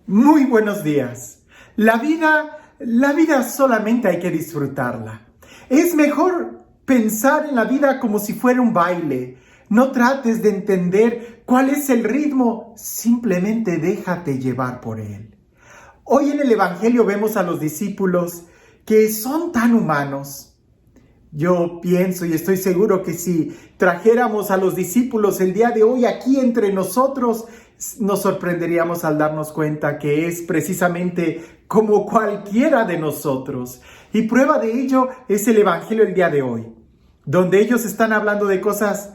Muy buenos días. La vida solamente hay que disfrutarla. Es mejor pensar en la vida como si fuera un baile. No trates de entender cuál es el ritmo, simplemente déjate llevar por él. Hoy en el Evangelio vemos a los discípulos que son tan humanos. Yo pienso y estoy seguro que si trajéramos a los discípulos el día de hoy aquí entre nosotros, nos sorprenderíamos al darnos cuenta que es precisamente como cualquiera de nosotros. Y prueba de ello es el Evangelio el día de hoy, donde ellos están hablando de cosas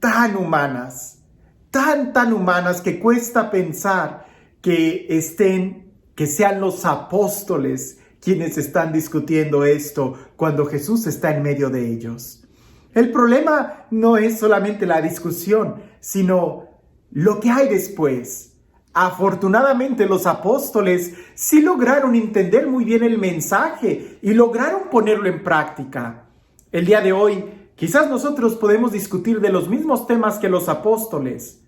tan humanas, tan humanas que cuesta pensar que sean los apóstoles quienes están discutiendo esto cuando Jesús está en medio de ellos. El problema no es solamente la discusión, sino lo que hay después. Afortunadamente los apóstoles sí lograron entender muy bien el mensaje y lograron ponerlo en práctica. El día de hoy, quizás nosotros podemos discutir de los mismos temas que los apóstoles.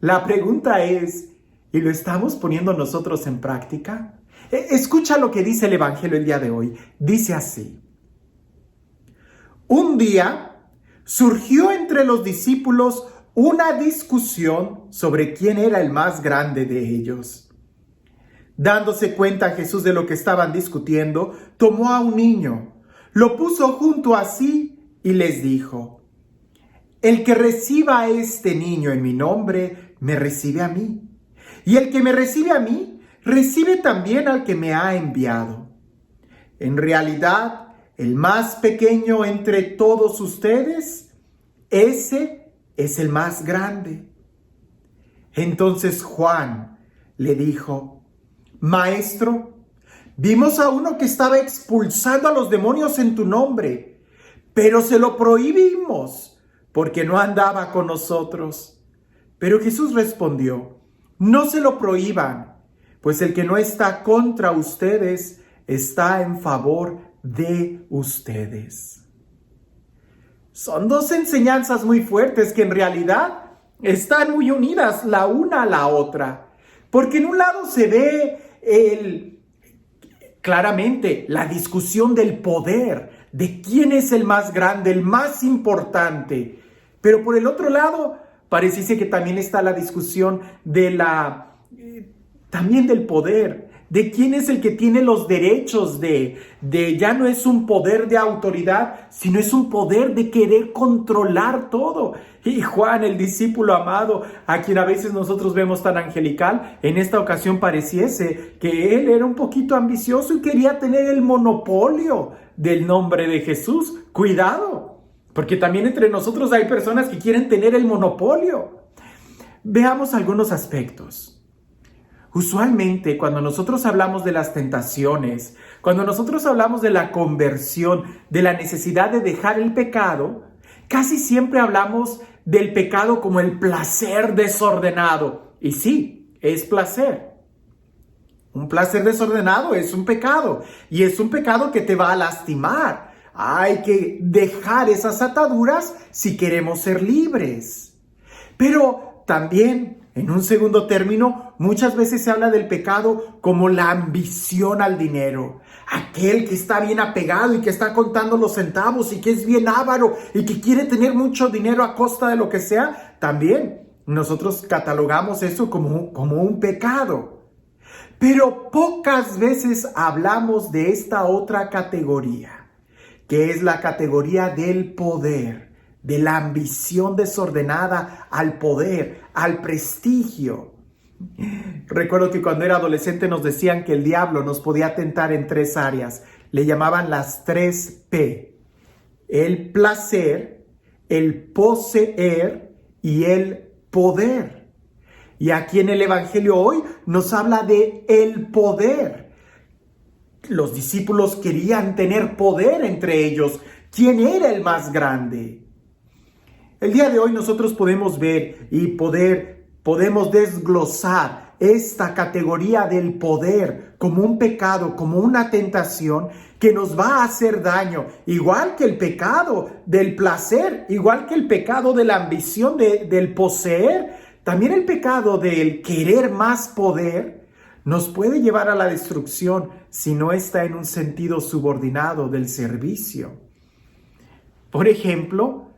La pregunta es, ¿y lo estamos poniendo nosotros en práctica? Escucha lo que dice el Evangelio el día de hoy. Dice así: un día surgió entre los discípulos una discusión sobre quién era el más grande de ellos. Dándose cuenta Jesús de lo que estaban discutiendo, tomó a un niño, lo puso junto a sí y les dijo: el que reciba a este niño en mi nombre, me recibe a mí. Y el que me recibe a mí, recibe también al que me ha enviado. En realidad, el más pequeño entre todos ustedes, ese es el más grande. Entonces Juan le dijo: Maestro, vimos a uno que estaba expulsando a los demonios en tu nombre, pero se lo prohibimos porque no andaba con nosotros. Pero Jesús respondió: no se lo prohíban, pues el que no está contra ustedes está en favor de ustedes. Son dos enseñanzas muy fuertes que en realidad están muy unidas la una a la otra. Porque en un lado se ve claramente la discusión del poder, de quién es el más grande, el más importante. Pero por el otro lado, pareciese que también está la discusión también del poder, de quién es el que tiene los derechos ya no es un poder de autoridad, sino es un poder de querer controlar todo. Y Juan, el discípulo amado, a quien a veces nosotros vemos tan angelical, en esta ocasión pareciese que él era un poquito ambicioso y quería tener el monopolio del nombre de Jesús. Cuidado, porque también entre nosotros hay personas que quieren tener el monopolio. Veamos algunos aspectos. Usualmente, cuando nosotros hablamos de las tentaciones, cuando nosotros hablamos de la conversión, de la necesidad de dejar el pecado, casi siempre hablamos del pecado como el placer desordenado. Y sí, es placer. Un placer desordenado es un pecado, y es un pecado que te va a lastimar. Hay que dejar esas ataduras si queremos ser libres. Pero también, en un segundo término, muchas veces se habla del pecado como la ambición al dinero. Aquel que está bien apegado y que está contando los centavos y que es bien avaro y que quiere tener mucho dinero a costa de lo que sea, también nosotros catalogamos eso como un pecado. Pero pocas veces hablamos de esta otra categoría, que es la categoría del poder, de la ambición desordenada al poder, al prestigio. Recuerdo que cuando era adolescente nos decían que el diablo nos podía tentar en 3 áreas. Le llamaban las 3 P: el placer, el poseer y el poder. Y aquí en el Evangelio hoy nos habla de el poder. Los discípulos querían tener poder entre ellos. ¿Quién era el más grande? El día de hoy nosotros podemos ver y podemos desglosar esta categoría del poder como un pecado, como una tentación que nos va a hacer daño, igual que el pecado del placer, igual que el pecado de la ambición del poseer, también el pecado del querer más poder nos puede llevar a la destrucción si no está en un sentido subordinado del servicio. Por ejemplo,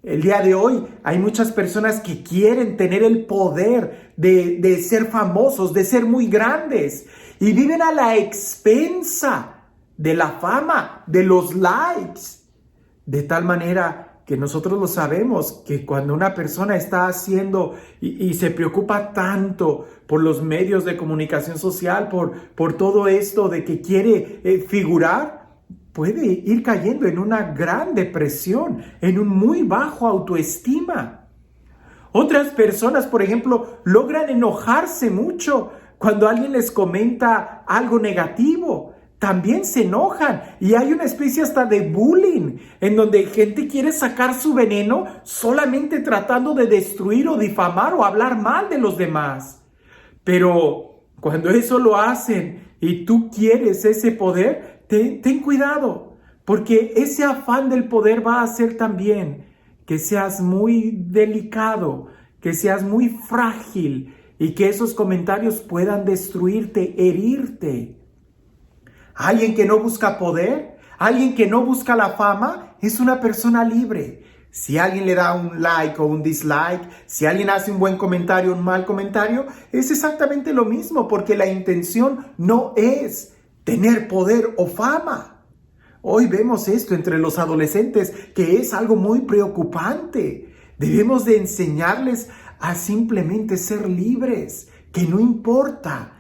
el día de hoy hay muchas personas que quieren tener el poder de ser famosos, de ser muy grandes, y viven a la expensa de la fama, de los likes, de tal manera que nosotros lo sabemos, que cuando una persona está haciendo y se preocupa tanto por los medios de comunicación social, por todo esto de que quiere figurar, puede ir cayendo en una gran depresión, en un muy bajo autoestima. Otras personas, por ejemplo, logran enojarse mucho cuando alguien les comenta algo negativo. También se enojan y hay una especie hasta de bullying en donde gente quiere sacar su veneno solamente tratando de destruir o difamar o hablar mal de los demás. Pero cuando eso lo hacen y tú quieres ese poder, ten cuidado, porque ese afán del poder va a hacer también que seas muy delicado, que seas muy frágil y que esos comentarios puedan destruirte, herirte. Alguien que no busca poder, alguien que no busca la fama, es una persona libre. Si alguien le da un like o un dislike, si alguien hace un buen comentario o un mal comentario, es exactamente lo mismo, porque la intención no es tener poder o fama. Hoy vemos esto entre los adolescentes, que es algo muy preocupante. Debemos de enseñarles a simplemente ser libres, que no importa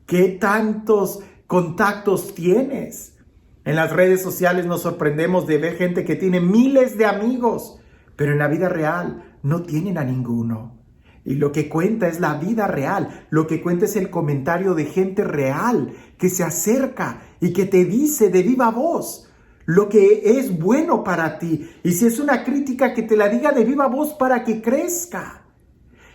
qué tantos contactos tienes. En las redes sociales nos sorprendemos de ver gente que tiene miles de amigos, pero en la vida real no tienen a ninguno. Y lo que cuenta es la vida real, lo que cuenta es el comentario de gente real que se acerca y que te dice de viva voz lo que es bueno para ti. Y si es una crítica, que te la diga de viva voz para que crezca.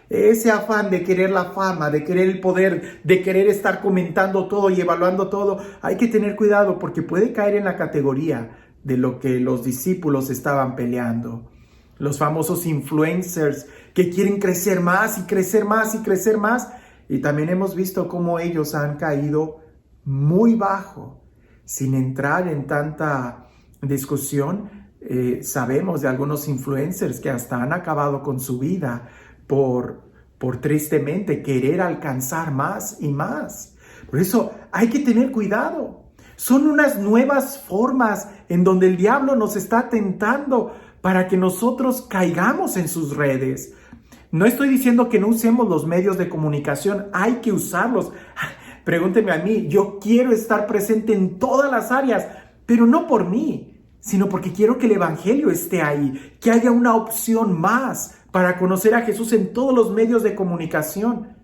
Ese afán de querer la fama, de querer el poder, de querer estar comentando todo y evaluando todo, hay que tener cuidado porque puede caer en la categoría de lo que los discípulos estaban peleando. Los famosos influencers que quieren crecer más y crecer más y crecer más. Y también hemos visto cómo ellos han caído muy bajo. Sin entrar en tanta discusión, sabemos de algunos influencers que hasta han acabado con su vida por tristemente querer alcanzar más y más. Por eso hay que tener cuidado. Son unas nuevas formas en donde el diablo nos está tentando para que nosotros caigamos en sus redes. No estoy diciendo que no usemos los medios de comunicación, hay que usarlos. Pregúnteme a mí, yo quiero estar presente en todas las áreas, pero no por mí, sino porque quiero que el evangelio esté ahí, que haya una opción más para conocer a Jesús en todos los medios de comunicación.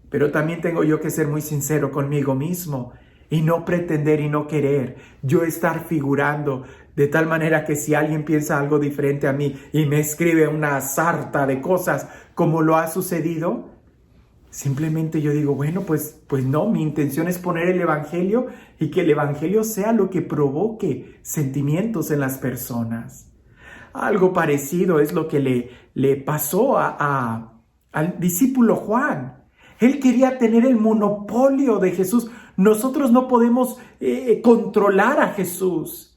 Pero también tengo yo que ser muy sincero conmigo mismo y no pretender y no querer yo estar figurando de tal manera que si alguien piensa algo diferente a mí y me escribe una sarta de cosas como lo ha sucedido, simplemente yo digo, bueno, pues no, mi intención es poner el evangelio y que el evangelio sea lo que provoque sentimientos en las personas. Algo parecido es lo que le pasó al discípulo Juan. Él quería tener el monopolio de Jesús. Nosotros no podemos controlar a Jesús.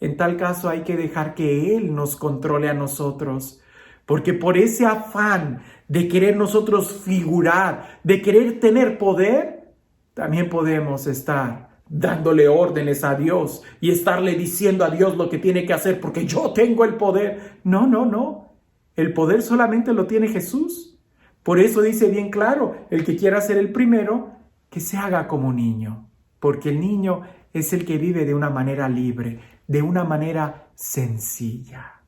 En tal caso hay que dejar que Él nos controle a nosotros. Porque por ese afán de querer nosotros figurar, de querer tener poder, también podemos estar dándole órdenes a Dios y estarle diciendo a Dios lo que tiene que hacer porque yo tengo el poder. No. El poder solamente lo tiene Jesús. Por eso dice bien claro, el que quiera ser el primero, que se haga como niño. Porque el niño es el que vive de una manera libre, de una manera sencilla.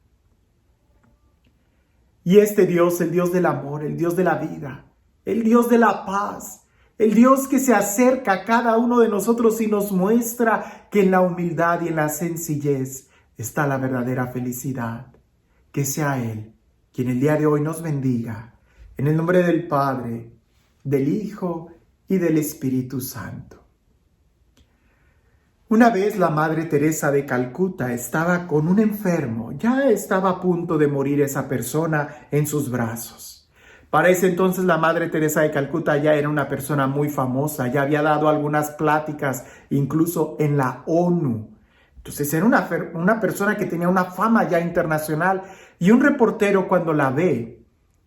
Y este Dios, el Dios del amor, el Dios de la vida, el Dios de la paz, el Dios que se acerca a cada uno de nosotros y nos muestra que en la humildad y en la sencillez está la verdadera felicidad. Que sea Él quien el día de hoy nos bendiga. En el nombre del Padre, del Hijo y del Espíritu Santo. Una vez la Madre Teresa de Calcuta estaba con un enfermo, ya estaba a punto de morir esa persona en sus brazos. Para ese entonces la Madre Teresa de Calcuta ya era una persona muy famosa, ya había dado algunas pláticas incluso en la ONU. Entonces era una persona que tenía una fama ya internacional, y un reportero cuando la ve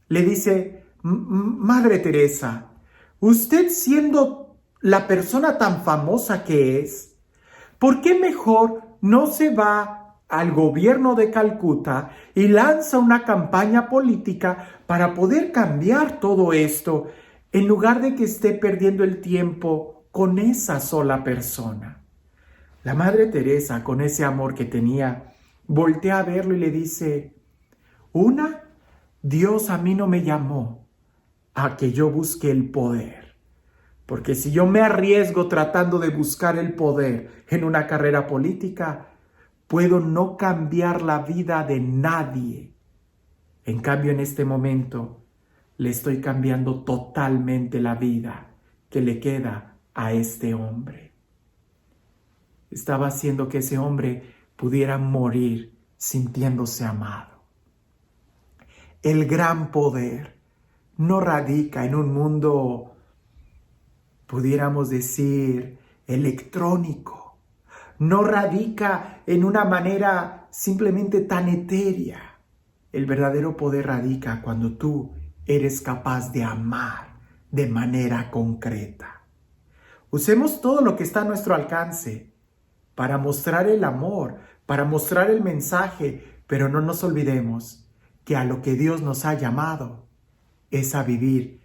le dice: Madre Teresa, usted siendo la persona tan famosa que es, ¿por qué mejor no se va al gobierno de Calcuta y lanza una campaña política para poder cambiar todo esto, en lugar de que esté perdiendo el tiempo con esa sola persona? La Madre Teresa, con ese amor que tenía, voltea a verlo y le dice: Dios a mí no me llamó a que yo busque el poder. Porque si yo me arriesgo tratando de buscar el poder en una carrera política, puedo no cambiar la vida de nadie. En cambio, en este momento, le estoy cambiando totalmente la vida que le queda a este hombre. Estaba haciendo que ese hombre pudiera morir sintiéndose amado. El gran poder no radica en un mundo, pudiéramos decir, electrónico. No radica en una manera simplemente tan etérea. El verdadero poder radica cuando tú eres capaz de amar de manera concreta. Usemos todo lo que está a nuestro alcance para mostrar el amor, para mostrar el mensaje, pero no nos olvidemos que a lo que Dios nos ha llamado es a vivir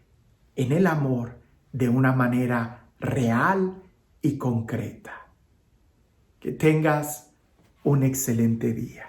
en el amor de una manera real y concreta. Que tengas un excelente día.